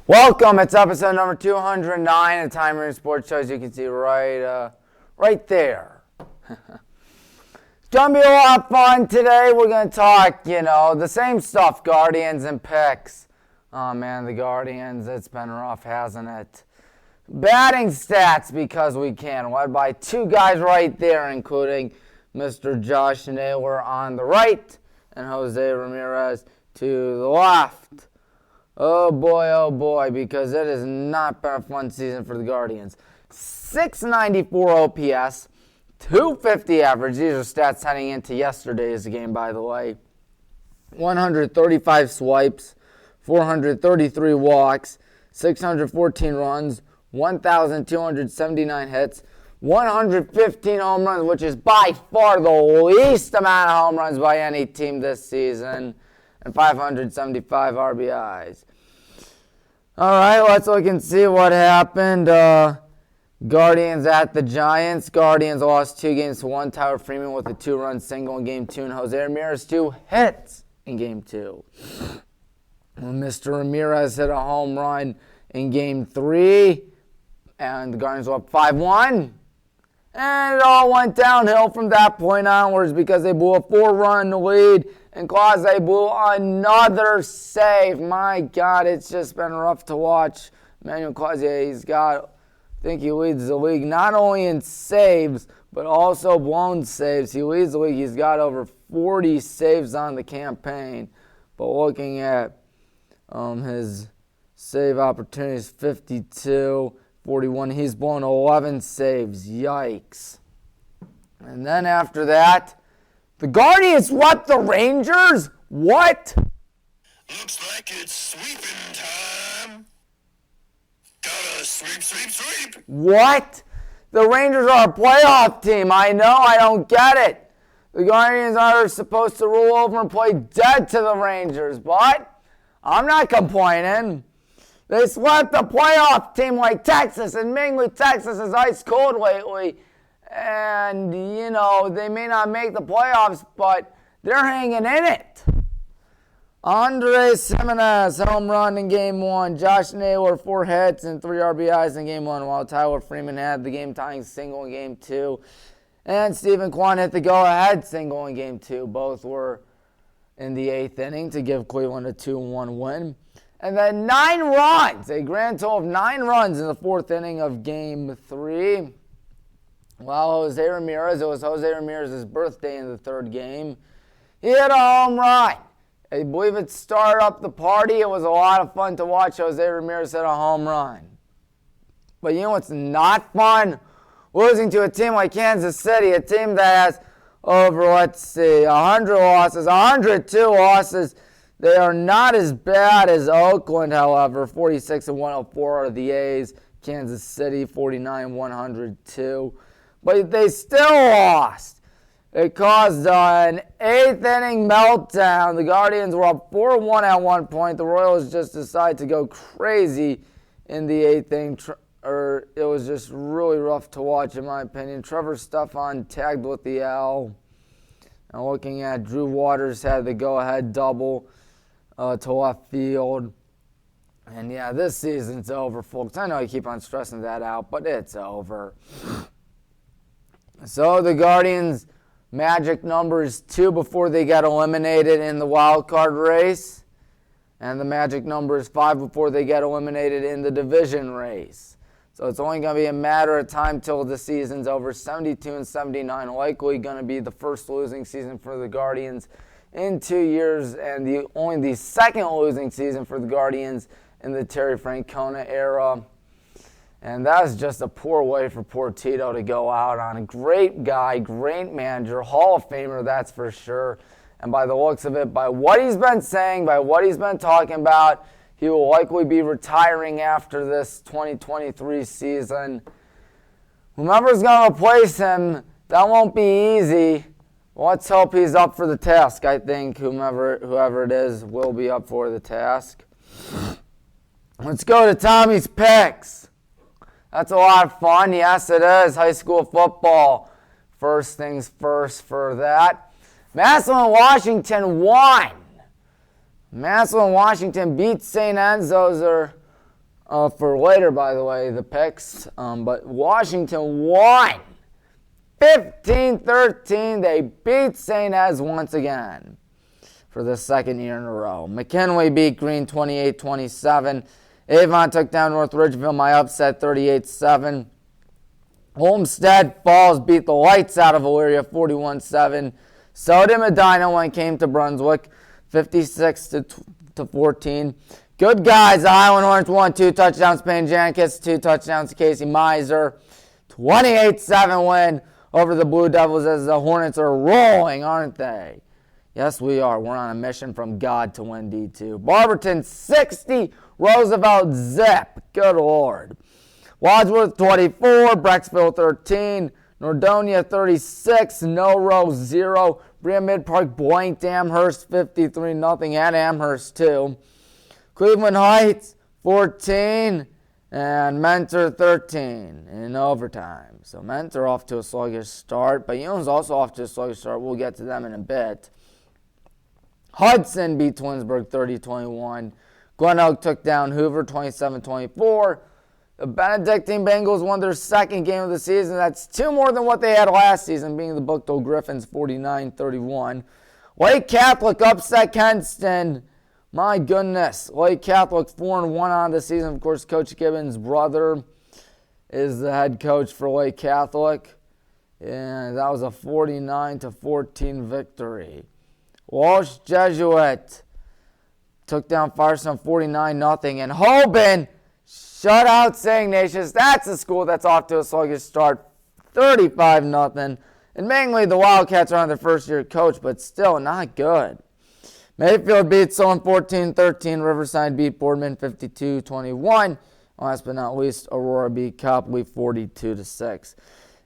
Welcome. It's episode number 209 of Tommy Maroon Sports Show, as you can see right there. It's going to be a lot of fun today. We're going to talk, the same stuff, Guardians and picks. Oh, man, the Guardians, it's been rough, hasn't it? Batting stats, because we can, led by two guys right there, including Mr. Josh Naylor on the right and Jose Ramirez to the left. Oh boy, because it has not been a fun season for the Guardians. 694 OPS, 250 average. These are stats heading into yesterday's game, by the way. 135 swipes, 433 walks, 614 runs, 1,279 hits, 115 home runs, which is by far the least amount of home runs by any team this season, and 575 RBIs. All right, let's look and see what happened. Guardians at the Giants. Guardians lost 2-1. Tyler Freeman with a 2-run single in Game 2, and Jose Ramirez 2 hits in Game 2. Mr. Ramirez hit a home run in Game 3, and the Guardians were up 5-1. And it all went downhill from that point onwards because they blew a 4-run lead, and Clase blew another save. My God, it's just been rough to watch. Manuel Clase, I think he leads the league not only in saves, but also blown saves. He leads the league. He's got over 40 saves on the campaign. But looking at his save opportunities, 52. 41. He's blown 11 saves. Yikes. And then after that, the Guardians swept the Rangers? What? Looks like it's sweeping time. Gotta sweep. What? The Rangers are a playoff team. I know. I don't get it. The Guardians are supposed to roll over and play dead to the Rangers, but I'm not complaining. They swept a playoff team like Texas, and mainly Texas is ice cold lately. And, they may not make the playoffs, but they're hanging in it. Andres Gimenez, home run in Game 1. Josh Naylor, 4 hits and 3 RBIs in Game 1, while Tyler Freeman had the game-tying single in Game 2. And Stephen Kwan hit the go-ahead single in Game 2. Both were in the 8th inning to give Cleveland a 2-1 win. And then 9 runs, a grand total of 9 runs in the 4th inning of Game 3. While it was Jose Ramirez's birthday in the 3rd game. He hit a home run. I believe it started up the party. It was a lot of fun to watch Jose Ramirez hit a home run. But you know what's not fun? Losing to a team like Kansas City, a team that has over, 100 losses, 102 losses. They are not as bad as Oakland, however. 46-104 are the A's. Kansas City, 49-102. But they still lost. It caused an 8th inning meltdown. The Guardians were up 4-1 at one point. The Royals just decided to go crazy in the 8th inning. It was just really rough to watch, in my opinion. Trevor Stefan tagged with the L. And looking at Drew Waters had the go-ahead double to left field. And yeah, this season's over, folks. I know I keep on stressing that out, but it's over. So the Guardians' magic number is 2 before they get eliminated in the wild card race. And the magic number is 5 before they get eliminated in the division race. So it's only going to be a matter of time till the season's over. 72-79, likely going to be the first losing season for the Guardians in 2 years, and only the second losing season for the Guardians in the Terry Francona era. And that is just a poor way for poor Tito to go out on. A great guy, great manager, Hall of Famer, that's for sure. And by the looks of it, by what he's been saying, by what he's been talking about, he will likely be retiring after this 2023 season. Whomever's going to replace him, that won't be easy. Let's hope he's up for the task. I think whoever it is will be up for the task. Let's go to Tommy's picks. That's a lot of fun. Yes, it is. High school football. First things first for that. Massillon Washington won. Massillon Washington beat St. Enzo's. for later, by the way, the picks. But Washington won 15-13. They beat St. Ed's once again for the second year in a row. McKinley beat Green 28-27. Avon took down North Ridgeville, my upset, 38-7. Olmsted Falls beat the lights out of Elyria 41-7. So did Medina when it came to Brunswick, 56-14. Good guys, Highland Hornets won 2 touchdowns. Payne Jankis, 2 touchdowns to Casey Miser. 28-7 win over the Blue Devils as the Hornets are rolling, aren't they? Yes, we are. We're on a mission from God to win D2. Barberton 60, Roosevelt zip. Good Lord. Wadsworth 24, Brecksville 13, Nordonia 36, No Row 0. Brea Mid Park blanked Amherst 53-0 at Amherst too. Cleveland Heights 14 and Mentor 13 in overtime. So Mentor off to a sluggish start, but Union's also off to a sluggish start. We'll get to them in a bit. Hudson beat Twinsburg 30-21. Glen Oak took down Hoover 27-24. The Benedictine Bengals won their second game of the season. That's 2 more than what they had last season, being the Booktold Griffins 49-31. Lake Catholic upset Kenston. My goodness. Lake Catholic 4-1 on the season. Of course, Coach Gibbons' brother is the head coach for Lake Catholic. And that was a 49-14 victory. Walsh Jesuit took down Firestone 49-0. And Holben shut out St. Ignatius. That's a school that's off to a sluggish start, 35-0. And mainly the Wildcats are on their first year coach, but still not good. Mayfield beat Solon 14-13. Riverside beat Boardman 52-21. Last but not least, Aurora beat Copley 42-6.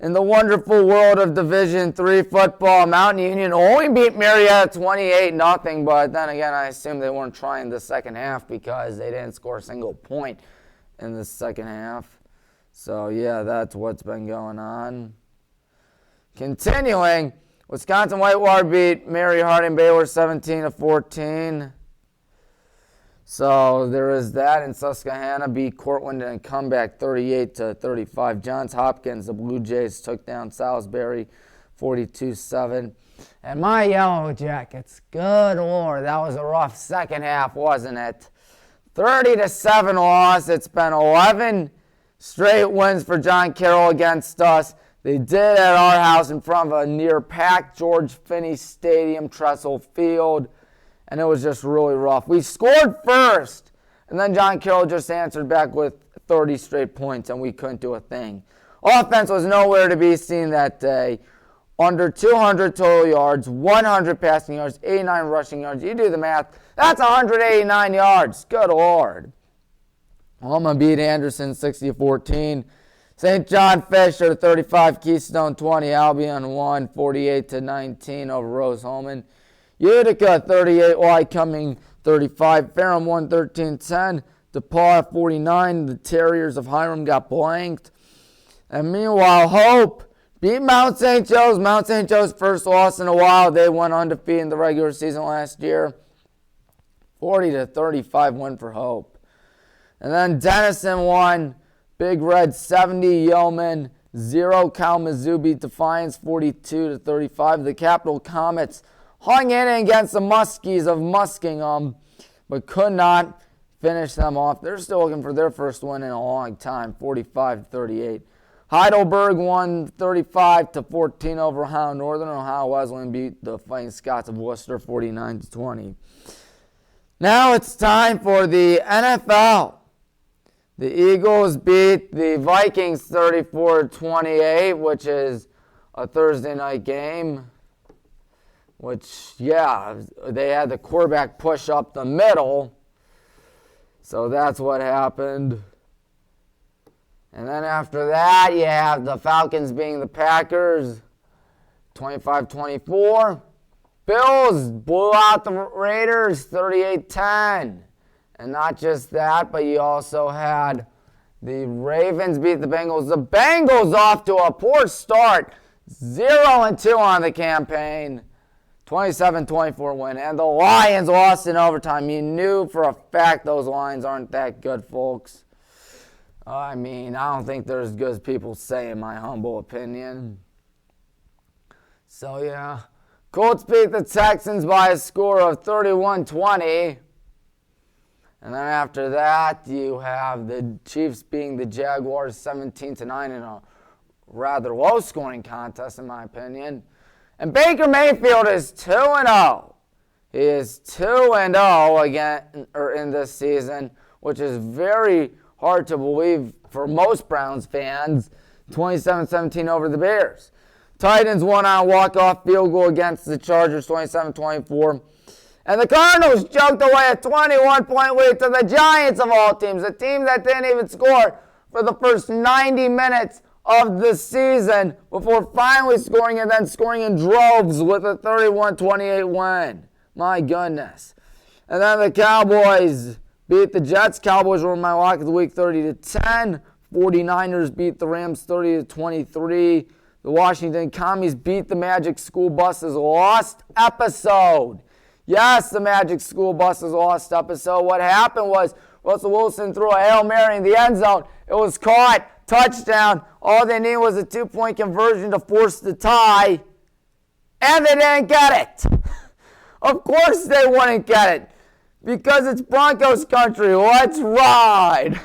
In the wonderful world of Division III football, Mountain Union only beat Marietta 28-0, but then again, I assume they weren't trying the second half because they didn't score a single point in the second half. So, yeah, that's what's been going on. Continuing, Wisconsin Whitewater beat Mary Harding Baylor 17-14. So there is that. In Susquehanna beat Cortland and comeback 38-35. Johns Hopkins, the Blue Jays took down Salisbury 42-7. And my Yellow Jackets, good Lord, that was a rough second half, wasn't it? 30-7 loss. It's been 11 straight wins for John Carroll against us. They did at our house in front of a near-packed George Finney Stadium, Trestle Field, and it was just really rough. We scored first, and then John Carroll just answered back with 30 straight points, and we couldn't do a thing. Offense was nowhere to be seen that day. Under 200 total yards, 100 passing yards, 89 rushing yards. You do the math. That's 189 yards. Good Lord. Alma beat Anderson 60-14. St. John Fisher 35, Keystone 20, Albion won 48-19 over Rose-Hulman. Utica 38, Lycoming 35, Ferrum won 13-10, DePaul 49. The Terriers of Hiram got blanked. And meanwhile, Hope beat Mount St. Joe's. Mount St. Joe's first loss in a while. They went undefeated in the regular season last year. 40-35 win for Hope. And then Denison won. Big Red 70, Yeoman 0. Kalamazoo beat Defiance 42-35. The Capital Comets hung in against the Muskies of Muskingum, but could not finish them off. They're still looking for their first win in a long time, 45-38. Heidelberg won 35-14 over Ohio Northern. Ohio Wesleyan beat the Fighting Scots of Worcester 49-20. Now it's time for the NFL. The Eagles beat the Vikings 34-28, which is a Thursday night game. Which, yeah, they had the quarterback push up the middle. So that's what happened. And then after that, you have the Falcons beating the Packers 25-24. Bills blew out the Raiders 38-10. And not just that, but you also had the Ravens beat the Bengals. The Bengals off to a poor start. 0-2 on the campaign. 27-24 win. And the Lions lost in overtime. You knew for a fact those Lions aren't that good, folks. I mean, I don't think they're as good as people say, in my humble opinion. So, yeah. Colts beat the Texans by a score of 31-20. And then after that, you have the Chiefs beating the Jaguars 17-9 in a rather low-scoring contest, in my opinion. And Baker Mayfield is 2-0. He is 2-0 again in this season, which is very hard to believe for most Browns fans. 27-17 over the Bears. Titans won on a walk-off field goal against the Chargers, 27-24. And the Cardinals choked away a 21-point lead to the Giants of all teams, a team that didn't even score for the first 90 minutes of the season before finally scoring and then scoring in droves with a 31-28 win. My goodness. And then the Cowboys beat the Jets. Cowboys were my lock of the week 30-10. 49ers beat the Rams 30-23. The Washington Commies beat the Magic School Bus's lost episode. Yes, the Magic School Bus's lost episode. What happened was Russell Wilson threw a Hail Mary in the end zone. It was caught. Touchdown. All they needed was a 2-point conversion to force the tie. And they didn't get it. Of course they wouldn't get it. Because it's Broncos country. Let's ride.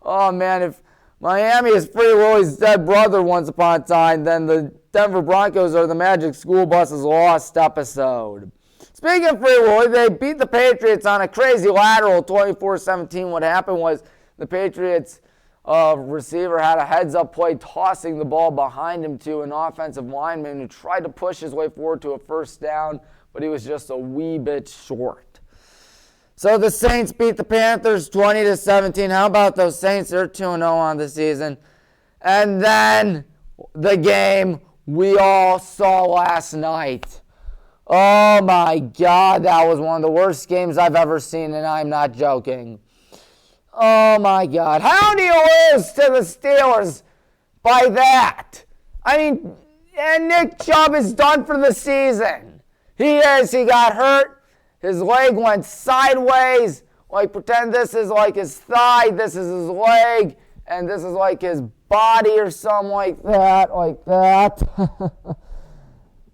Oh, man. If Miami is Free Willie's dead brother once upon a time, then the Denver Broncos are the Magic School Bus's lost episode. Speaking of Free Willie, they beat the Patriots on a crazy lateral 24-17. What happened was the Patriots receiver had a heads-up play tossing the ball behind him to an offensive lineman who tried to push his way forward to a first down, but he was just a wee bit short. So the Saints beat the Panthers 20-17. How about those Saints? They're 2-0 on the season. And then the game we all saw last night. Oh my God, that was one of the worst games I've ever seen, and I'm not joking. Oh my God. How do you lose to the Steelers by that? I mean, and Nick Chubb is done for the season. He is. He got hurt. His leg went sideways. Like, pretend this is like his thigh, this is his leg, and this is like his body or something like that,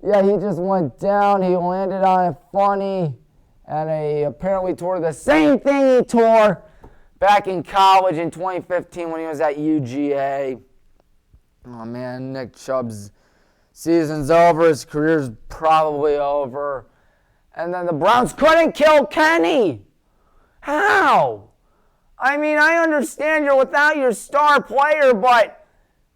Yeah, he just went down. He landed on it funny, and he apparently tore the same thing he tore back in college in 2015 when he was at UGA. Oh, man, Nick Chubb's season's over. His career's probably over. And then the Browns couldn't kill Kenny. How? I mean, I understand you're without your star player, but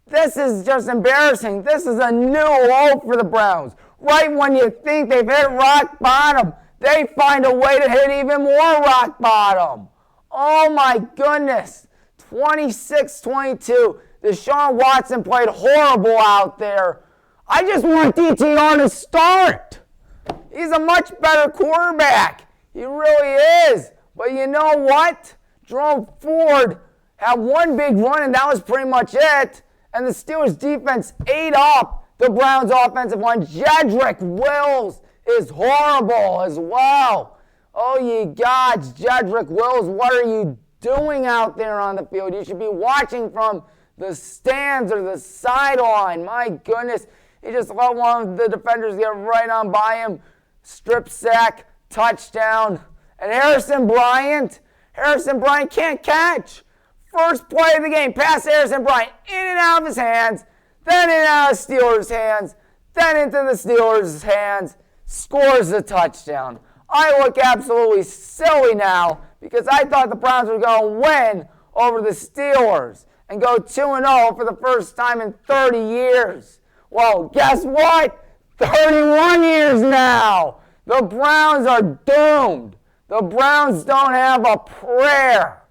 this is just embarrassing. This is a new low for the Browns. Right when you think they've hit rock bottom, they find a way to hit even more rock bottom. Oh my goodness. 26-22. Deshaun Watson played horrible out there. I just want DTR to start. He's a much better quarterback. He really is. But you know what? Jerome Ford had one big run, and that was pretty much it. And the Steelers' defense ate up the Browns' offensive line. Jedrick Wills is horrible as well. Oh, ye gods, Jedrick Wills, what are you doing out there on the field? You should be watching from the stands or the sideline. My goodness. He just let one of the defenders get right on by him. Strip sack, touchdown. And Harrison Bryant can't catch. First play of the game, pass Harrison Bryant, in and out of his hands, then in and out of the Steelers' hands, then into the Steelers' hands, scores the touchdown. I look absolutely silly now because I thought the Browns were going to win over the Steelers and go 2-0 for the first time in 30 years. Well, guess what? 31 years now. The Browns are doomed. The Browns don't have a prayer.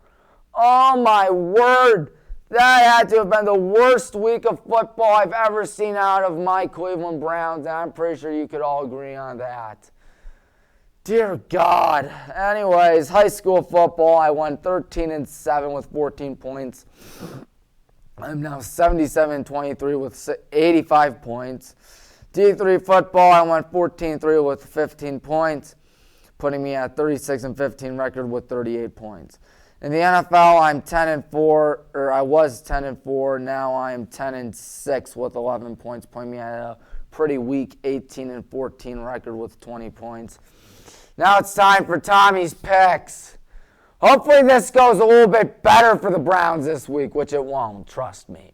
Oh, my word. That had to have been the worst week of football I've ever seen out of my Cleveland Browns, and I'm pretty sure you could all agree on that. Dear God. Anyways, high school football, I won 13-7 with 14 points. I'm now 77-23 with 85 points. D3 football, I went 14-3 with 15 points, putting me at 36-15 record with 38 points. In the NFL, I'm 10-4, or I was 10-4. Now I am 10-6 with 11 points, putting me at a pretty weak 18-14 record with 20 points. Now it's time for Tommy's picks. Hopefully this goes a little bit better for the Browns this week, which it won't, trust me.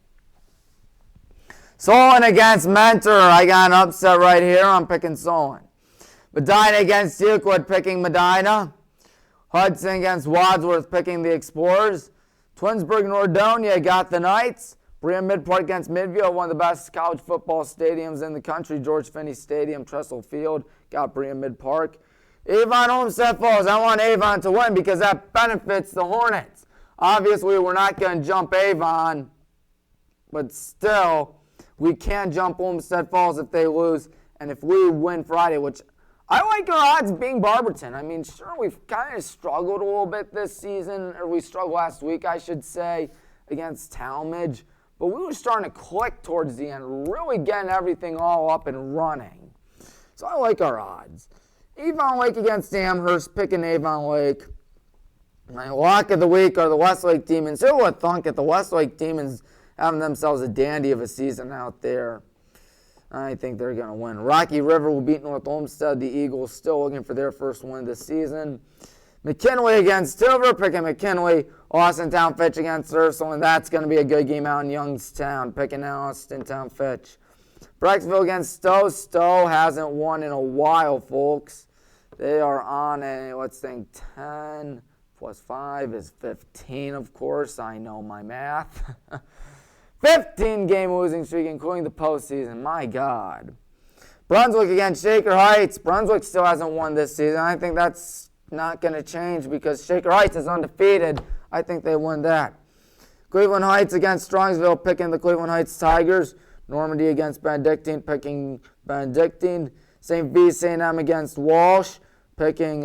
Solon against Mentor. I got an upset right here. I'm picking Solon. Medina against Euclid, picking Medina. Hudson against Wadsworth, picking the Explorers. Twinsburg, Nordonia got the Knights. Brea Midpark against Midville, one of the best college football stadiums in the country. George Finney Stadium, Trestle Field, got Brea Midpark. Avon, Olmsted Falls. I want Avon to win because that benefits the Hornets. Obviously, we're not going to jump Avon, but still, we can jump Olmsted Falls if they lose. And if we win Friday, which I like our odds being Barberton. I mean, sure, we've kind of struggled a little bit this season, or we struggled last week, I should say, against Talmadge. But we were starting to click towards the end, really getting everything all up and running. So I like our odds. Avon Lake against Amherst, picking Avon Lake. My lock of the week are the Westlake Demons. Who would thunk it? The Westlake Demons having themselves a dandy of a season out there. I think they're going to win. Rocky River will beat North Olmsted. The Eagles still looking for their first win this season. McKinley against Tilver, picking McKinley. Austintown Fitch against Ursuline. That's going to be a good game out in Youngstown, picking Austintown Fitch. Brecksville against Stowe. Stowe hasn't won in a while, folks. They are on a, let's think, 10 plus 5 is 15, of course. I know my math. 15-game losing streak, including the postseason. My God. Brunswick against Shaker Heights. Brunswick still hasn't won this season. I think that's not going to change because Shaker Heights is undefeated. I think they win that. Cleveland Heights against Strongsville, picking the Cleveland Heights Tigers. Normandy against Benedictine, picking Benedictine. St. V. St. M. against Walsh, picking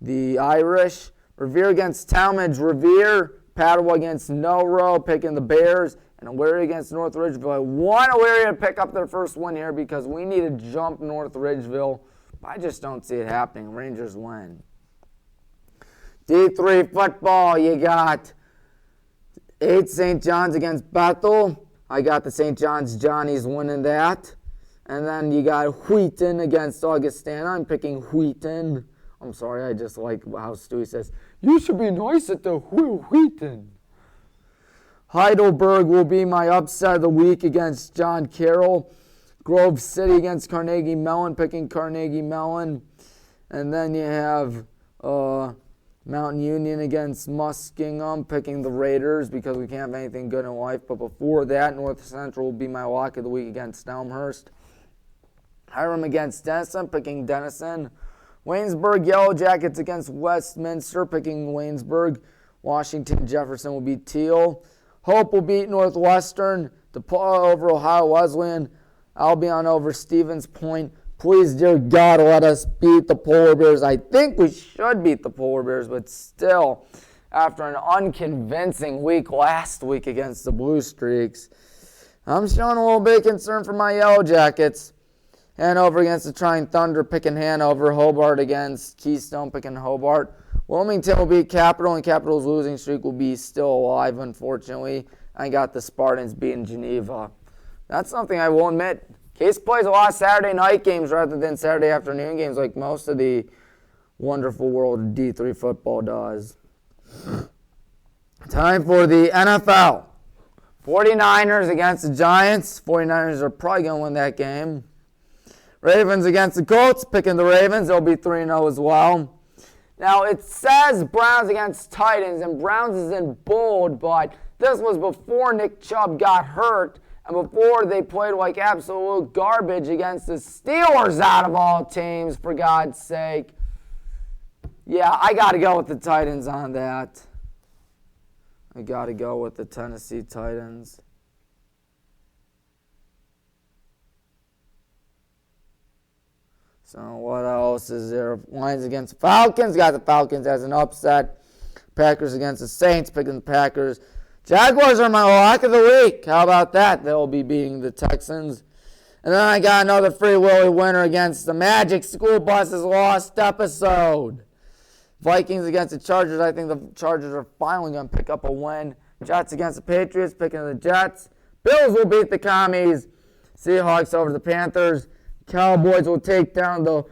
the Irish. Revere against Talmadge. Revere. Padua against Noro, picking the Bears. And Elyria against North Ridgeville. I want Elyria to pick up their first win here because we need to jump North Ridgeville. I just don't see it happening. Rangers win. D3 football, you got 8 St. John's against Bethel. I got the St. John's Johnnies winning that. And then you got Wheaton against Augustana. I'm picking Wheaton. I'm sorry, I just like how Stewie says, you should be nice at the Wheaton. Heidelberg will be my upset of the week against John Carroll. Grove City against Carnegie Mellon, picking Carnegie Mellon. And then you have Mountain Union against Muskingum, picking the Raiders because we can't have anything good in life. But before that, North Central will be my lock of the week against Elmhurst. Hiram against Denison, picking Denison. Waynesburg Yellow Jackets against Westminster, picking Waynesburg. Washington Jefferson will beat Teal. Hope will beat Northwestern. DePaul over Ohio Wesleyan. Albion over Stevens Point. Please, dear God, let us beat the Polar Bears. I think we should beat the Polar Bears, but still, after an unconvincing week last week against the Blue Streaks, I'm showing a little bit of concern for my Yellow Jackets. Hanover against the Trying Thunder, picking Hanover. Hobart against Keystone, picking Hobart. Wilmington will beat Capital, and Capital's losing streak will be still alive, unfortunately. I got the Spartans beating Geneva. That's something I will admit. Case plays a lot of Saturday night games rather than Saturday afternoon games like most of the wonderful world of D3 football does. Time for the NFL. 49ers against the Giants. 49ers are probably going to win that game. Ravens against the Colts, picking the Ravens. They'll be 3-0 as well. Now, it says Browns against Titans, and Browns is in bold, but this was before Nick Chubb got hurt and before they played like absolute garbage against the Steelers out of all teams, for God's sake. Yeah, I got to go with the Titans on that. I got to go with the Tennessee Titans. So what else is there? Lions against the Falcons. Got the Falcons as an upset. Packers against the Saints. Picking the Packers. Jaguars are my lock of the week. How about that? They'll be beating the Texans. And then I got another Free Willy winner against the Magic School Buses Lost episode. Vikings against the Chargers. I think the Chargers are finally going to pick up a win. Jets against the Patriots, picking the Jets. Bills will beat the Commies. Seahawks over the Panthers. Cowboys will take down the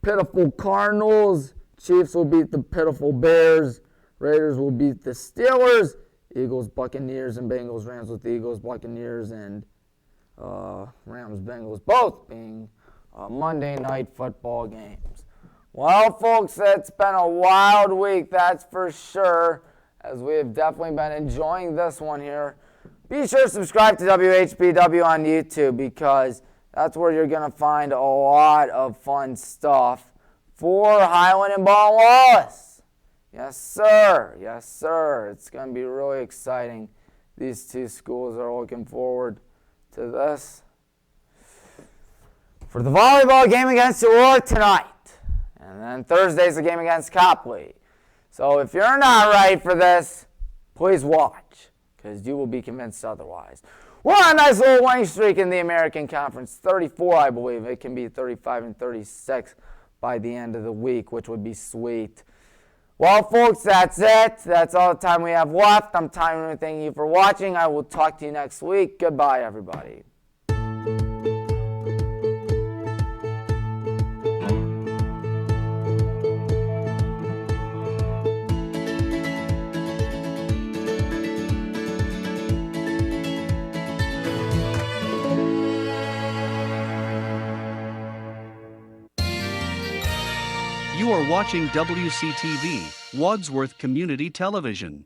pitiful Cardinals. Chiefs will beat the pitiful Bears. Raiders will beat the Steelers. Eagles, Buccaneers, and Bengals. Rams with the Eagles, Buccaneers, and Rams, Bengals, both being Monday night football games. Well, folks, it's been a wild week, that's for sure, as we have definitely been enjoying this one here. Be sure to subscribe to WHBW on YouTube, because that's where you're going to find a lot of fun stuff for Highland and Baldwin Wallace. Yes, sir. Yes, sir. It's going to be really exciting. These two schools are looking forward to this. For the volleyball game against Aurora tonight. And then Thursday's a game against Copley. So if you're not right for this, please watch, because you will be convinced otherwise. We're on a nice little winning streak in the American Conference. 34, I believe. It can be 35 and 36 by the end of the week, which would be sweet. Well, folks, that's it. That's all the time we have left. I'm Tommy. Thank you for watching. I will talk to you next week. Goodbye, everybody. You are watching WCTV, Wadsworth Community Television.